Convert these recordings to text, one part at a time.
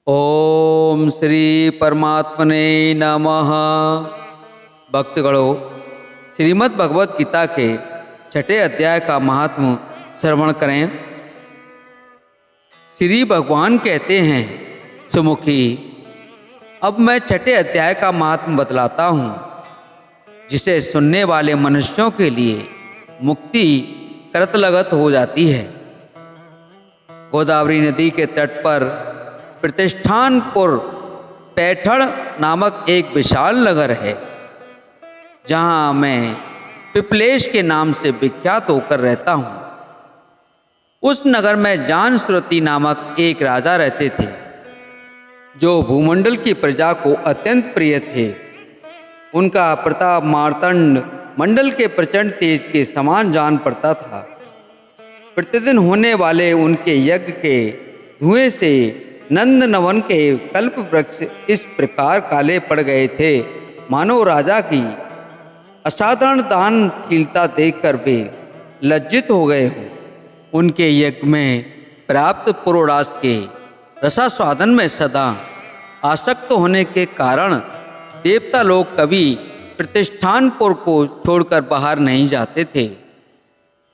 ओम श्री परमात्मने नमः। भक्तगणों, श्रीमद् भगवत गीता के छठे अध्याय का महात्म श्रवण करें। श्री भगवान कहते हैं, सुमुखी, अब मैं छठे अध्याय का महात्म बतलाता हूँ, जिसे सुनने वाले मनुष्यों के लिए मुक्ति कृतलगत हो जाती है। गोदावरी नदी के तट पर प्रतिष्ठानपुर पैठण नामक एक विशाल नगर है, जहाँ मैं पिपलेश के नाम से विख्यात होकर रहता हूँ। उस नगर में जानश्रुति नामक एक राजा रहते थे, जो भूमंडल की प्रजा को अत्यंत प्रिय थे। उनका प्रताप मार्तंड मंडल के प्रचंड तेज के समान जान पड़ता था। प्रतिदिन होने वाले उनके यज्ञ के धुएं से नंदनवन के कल्प वृक्ष इस प्रकार काले पड़ गए थे, मानो राजा की असाधारण दानशीलता देखकर वे लज्जित हो गए हों। उनके यज्ञ में प्राप्त पुरोडास के रसास्वादन में सदा आसक्त होने के कारण देवता लोग कभी प्रतिष्ठानपुर को छोड़कर बाहर नहीं जाते थे।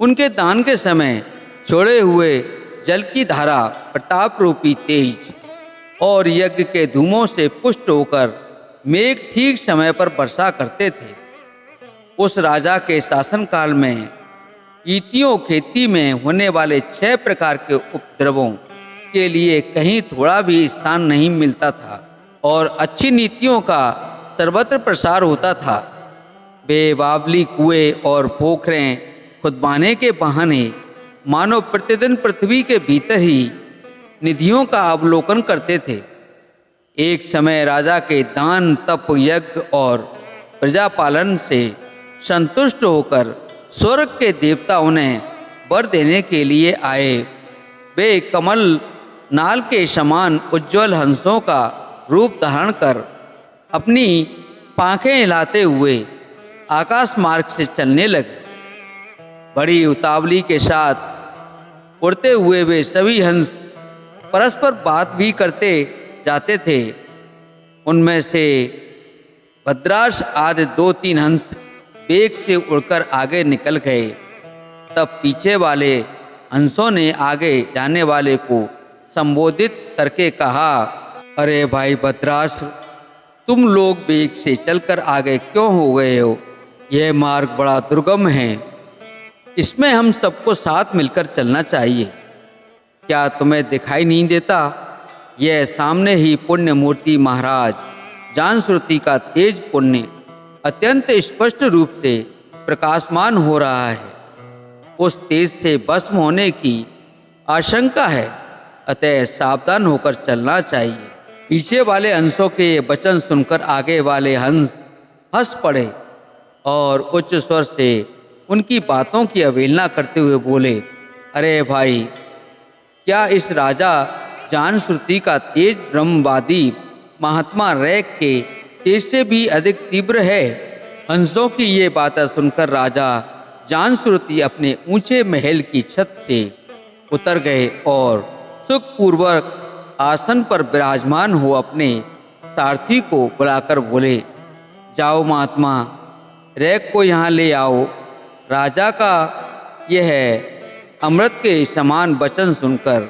उनके दान के समय छोड़े हुए जल की धारा प्रताप रूपी तेज और यज्ञ के धूमों से पुष्ट होकर मेघ ठीक समय पर वर्षा करते थे। उस राजा के शासनकाल में ईतियों खेती में होने वाले 6 प्रकार के उपद्रवों के लिए कहीं थोड़ा भी स्थान नहीं मिलता था और अच्छी नीतियों का सर्वत्र प्रसार होता था। वे बावली कुएं और पोखरें खुदवाने के बहाने मानो प्रतिदिन पृथ्वी के भीतर ही निधियों का अवलोकन करते थे। एक समय राजा के दान, तप, यज्ञ और प्रजापालन से संतुष्ट होकर स्वर्ग के देवता उन्हें वर देने के लिए आए। वे कमल नाल के समान उज्ज्वल हंसों का रूप धारण कर अपनी पांखें हिलाते हुए आकाश मार्ग से चलने लगे। बड़ी उतावली के साथ उड़ते हुए वे सभी हंस परस्पर बात भी करते जाते थे। उनमें से भद्राश आदि 2-3 हंस वेग से उड़कर आगे निकल गए। तब पीछे वाले हंसों ने आगे जाने वाले को संबोधित करके कहा, अरे भाई भद्राश, तुम लोग वेग से चलकर आगे क्यों हो गए हो? यह मार्ग बड़ा दुर्गम है, इसमें हम सबको साथ मिलकर चलना चाहिए। क्या तुम्हें दिखाई नहीं देता? यह सामने ही पुण्य मूर्ति महाराज जानश्रुति का तेज पुण्य अत्यंत स्पष्ट रूप से प्रकाशमान हो रहा है। उस तेज से भस्म होने की आशंका है, अतः सावधान होकर चलना चाहिए। पीछे वाले हंसों के वचन सुनकर आगे वाले हंस हंस पड़े और उच्च स्वर से उनकी बातों की अवहेलना करते हुए बोले, अरे भाई, क्या इस राजा जानश्रुति का तेज ब्रह्मवादी महात्मा रैक के तेज से भी अधिक तीव्र है? हंसों की ये बातें सुनकर राजा जानश्रुति अपने ऊंचे महल की छत से उतर गए और सुखपूर्वक आसन पर विराजमान हो अपने सारथी को बुलाकर बोले, जाओ महात्मा, रैक को यहाँ ले आओ। राजा का यह अमृत के समान वचन सुनकर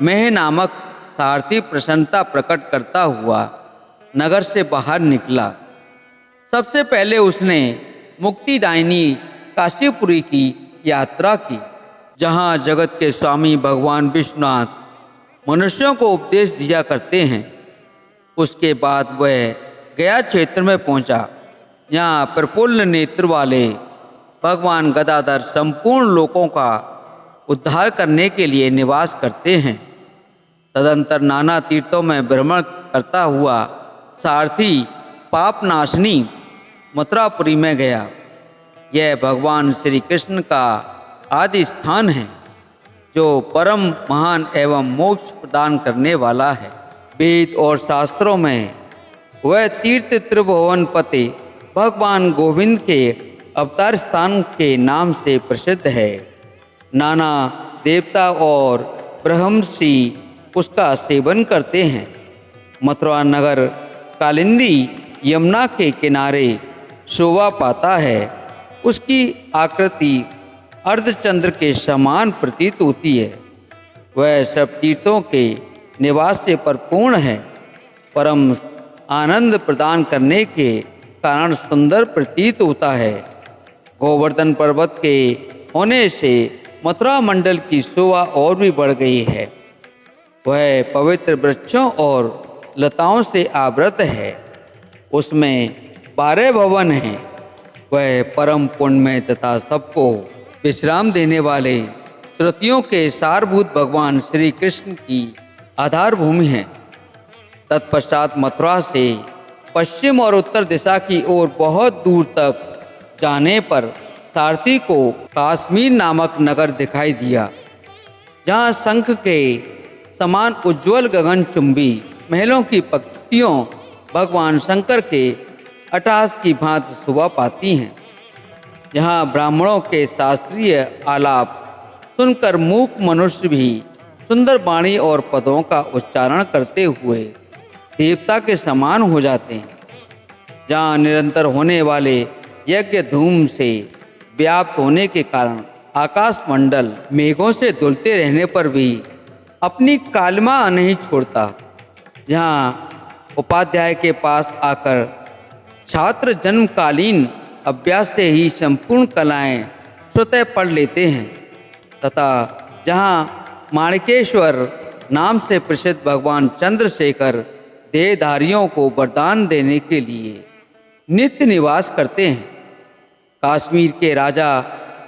मेह नामक सारथी प्रसन्नता प्रकट करता हुआ नगर से बाहर निकला। सबसे पहले उसने मुक्तिदायिनी काशीपुरी की यात्रा की, जहाँ जगत के स्वामी भगवान विश्वनाथ मनुष्यों को उपदेश दिया करते हैं। उसके बाद वह गया क्षेत्र में पहुँचा, यहाँ प्रफुल्ल नेत्र वाले भगवान गदाधर संपूर्ण लोकों का उद्धार करने के लिए निवास करते हैं। तदंतर नाना तीर्थों में भ्रमण करता हुआ सारथी पापनाशनी मथुरापुरी में गया। यह भगवान श्री कृष्ण का आदि स्थान है, जो परम महान एवं मोक्ष प्रदान करने वाला है। वेद और शास्त्रों में वह तीर्थ त्रिभुवन पति भगवान गोविंद के अवतार स्थान के नाम से प्रसिद्ध है। नाना देवता और ब्रह्मर्षि उसका सेवन करते हैं। मथुरा नगर कालिंदी यमुना के किनारे शोभा पाता है। उसकी आकृति अर्धचंद्र के समान प्रतीत होती है। वह सब तीर्थों के निवास से परिपूर्ण है। परम आनंद प्रदान करने के कारण सुंदर प्रतीत होता है। गोवर्धन पर्वत के होने से मथुरा मंडल की शोभा और भी बढ़ गई है। वह पवित्र वृक्षों और लताओं से आवृत है। उसमें 12 भवन हैं। वह परम पुण्यमय तथा सबको विश्राम देने वाले श्रुतियों के सारभूत भगवान श्री कृष्ण की आधार भूमि है। तत्पश्चात मथुरा से पश्चिम और उत्तर दिशा की ओर बहुत दूर तक जाने पर सारथी को काश्मीर नामक नगर दिखाई दिया, जहाँ शंख के समान उज्ज्वल गगनचुंबी महलों की पंक्तियों भगवान शंकर के अट्टहास की भांति शोभा पाती हैं। जहाँ ब्राह्मणों के शास्त्रीय आलाप सुनकर मूक मनुष्य भी सुंदर वाणी और पदों का उच्चारण करते हुए देवता के समान हो जाते हैं। जहाँ निरंतर होने वाले यज्ञ धूम से व्याप्त होने के कारण आकाशमंडल मेघों से धुलते रहने पर भी अपनी कालिमा नहीं छोड़ता। जहाँ उपाध्याय के पास आकर छात्र जन्मकालीन अभ्यास से ही संपूर्ण कलाएं स्वतः पढ़ लेते हैं, तथा जहाँ माणिकेश्वर नाम से प्रसिद्ध भगवान चंद्रशेखर देहधारियों को वरदान देने के लिए नित्य निवास करते हैं। कश्मीर के राजा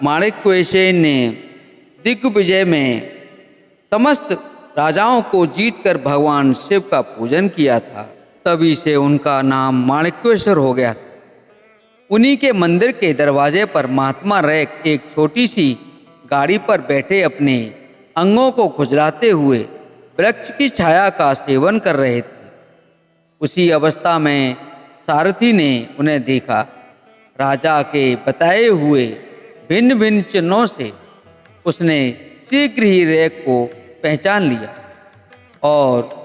माणिक्यसेन ने दिग्विजय में समस्त राजाओं को जीतकर भगवान शिव का पूजन किया था। तभी से उनका नाम माणिक्येश्वर हो गया। उन्हीं के मंदिर के दरवाजे पर महात्मा रैक एक छोटी सी गाड़ी पर बैठे अपने अंगों को खुजलाते हुए वृक्ष की छाया का सेवन कर रहे थे। उसी अवस्था में सारथी ने उन्हें देखा। राजा के बताए हुए भिन्न भिन्न चिन्हों से उसने शीघ्र ही रैक को पहचान लिया और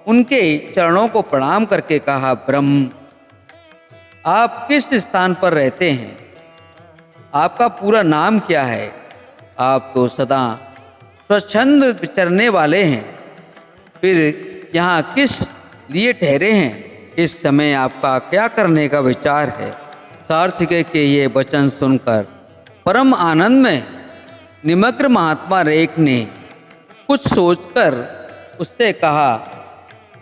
उनके चरणों को प्रणाम करके कहा, ब्रह्म, आप किस स्थान पर रहते हैं? आपका पूरा नाम क्या है? आप तो सदा स्वच्छंद विचरने वाले हैं, फिर यहाँ किस लिए ठहरे हैं? इस समय आपका क्या करने का विचार है? सारथी के ये वचन सुनकर परम आनंद में निमग्न महात्मा रेक ने कुछ सोचकर उससे कहा,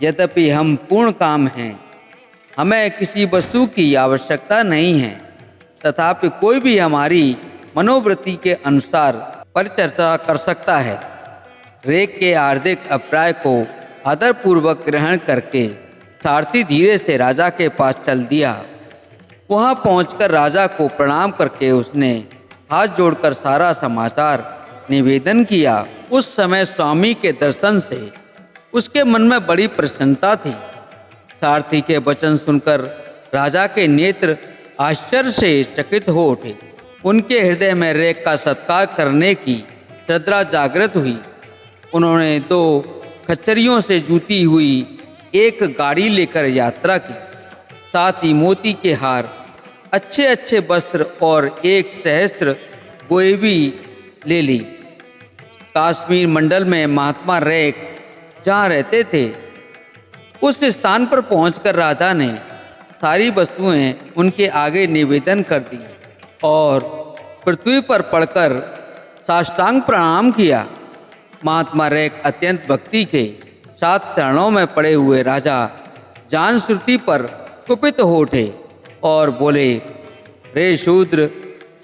यद्यपि हम पूर्ण काम हैं, हमें किसी वस्तु की आवश्यकता नहीं है, तथापि कोई भी हमारी मनोवृत्ति के अनुसार परिचर्चा कर सकता है। रेक के हार्दिक अभिप्राय को आदरपूर्वक ग्रहण करके सारथी धीरे से राजा के पास चल दिया। वहां पहुंचकर राजा को प्रणाम करके उसने हाथ जोड़कर सारा समाचार निवेदन किया। उस समय स्वामी के दर्शन से उसके मन में बड़ी प्रसन्नता थी। सारथी के वचन सुनकर राजा के नेत्र आश्चर्य से चकित हो उठे। उनके हृदय में रेक का सत्कार करने की श्रद्धा जागृत हुई। उन्होंने 2 खच्चरियों से जुती हुई एक गाड़ी लेकर यात्रा की, साथ ही मोती के हार, अच्छे अच्छे वस्त्र और 1 सहस्त्र गोए भी ले ली। कश्मीर मंडल में महात्मा रैक जहाँ रहते थे, उस स्थान पर पहुंचकर राजा ने सारी वस्तुएं उनके आगे निवेदन कर दी और पृथ्वी पर पड़कर साष्टांग प्रणाम किया। महात्मा रैक अत्यंत भक्ति के साथ चरणों में पड़े हुए राजा जान श्रुति पर कुपित हो उठे और बोले, रे शूद्र,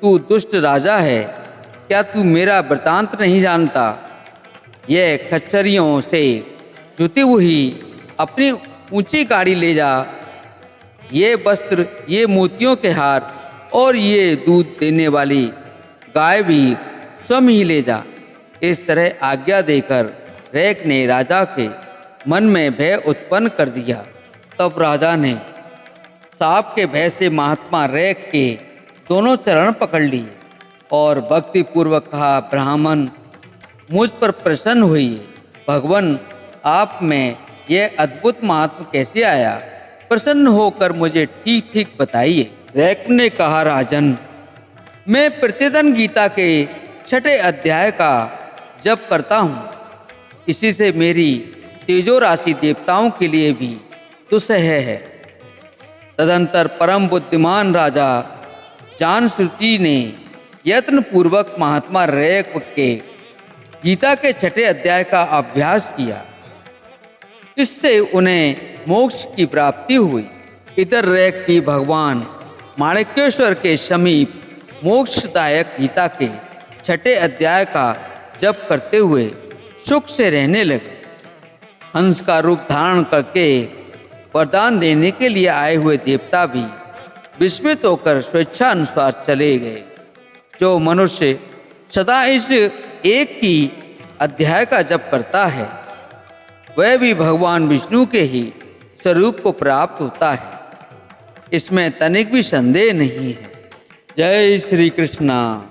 तू दुष्ट राजा है, क्या तू मेरा वृतांत नहीं जानता? यह खच्चरियों से जुती हुई अपनी ऊंची गाड़ी ले जा। ये वस्त्र, ये मोतियों के हार और ये दूध देने वाली गाय भी स्वयं ही ले जा। इस तरह आज्ञा देकर रैक ने राजा के मन में भय उत्पन्न कर दिया। तब राजा ने सांप के भय से महात्मा रैक के दोनों चरण पकड़ लिए और भक्तिपूर्वक कहा, ब्राह्मण, मुझ पर प्रसन्न हुई। भगवान, आप में यह अद्भुत महात्मा कैसे आया? प्रसन्न होकर मुझे ठीक ठीक बताइए। रैक ने कहा, राजन, मैं प्रतिदिन गीता के 6ठे अध्याय का जप करता हूँ। इसी से मेरी तेजो राशि देवताओं के लिए भी दुस्सह है। तदंतर परम बुद्धिमान राजा जानश्रुति ने यत्न पूर्वक महात्मा रैक के गीता के 6ठे अध्याय का अभ्यास किया। इससे उन्हें मोक्ष की प्राप्ति हुई। इधर रैक भी भगवान माणिक्येश्वर के समीप मोक्षदायक गीता के 6ठे अध्याय का जप करते हुए सुख से रहने लगे। हंस का रूप धारण करके वरदान देने के लिए आए हुए देवता भी विस्मित होकर स्वेच्छा अनुसार चले गए। जो मनुष्य सदा इस एक ही अध्याय का जप करता है वह भी भगवान विष्णु के ही स्वरूप को प्राप्त होता है। इसमें तनिक भी संदेह नहीं है। जय श्री कृष्णा।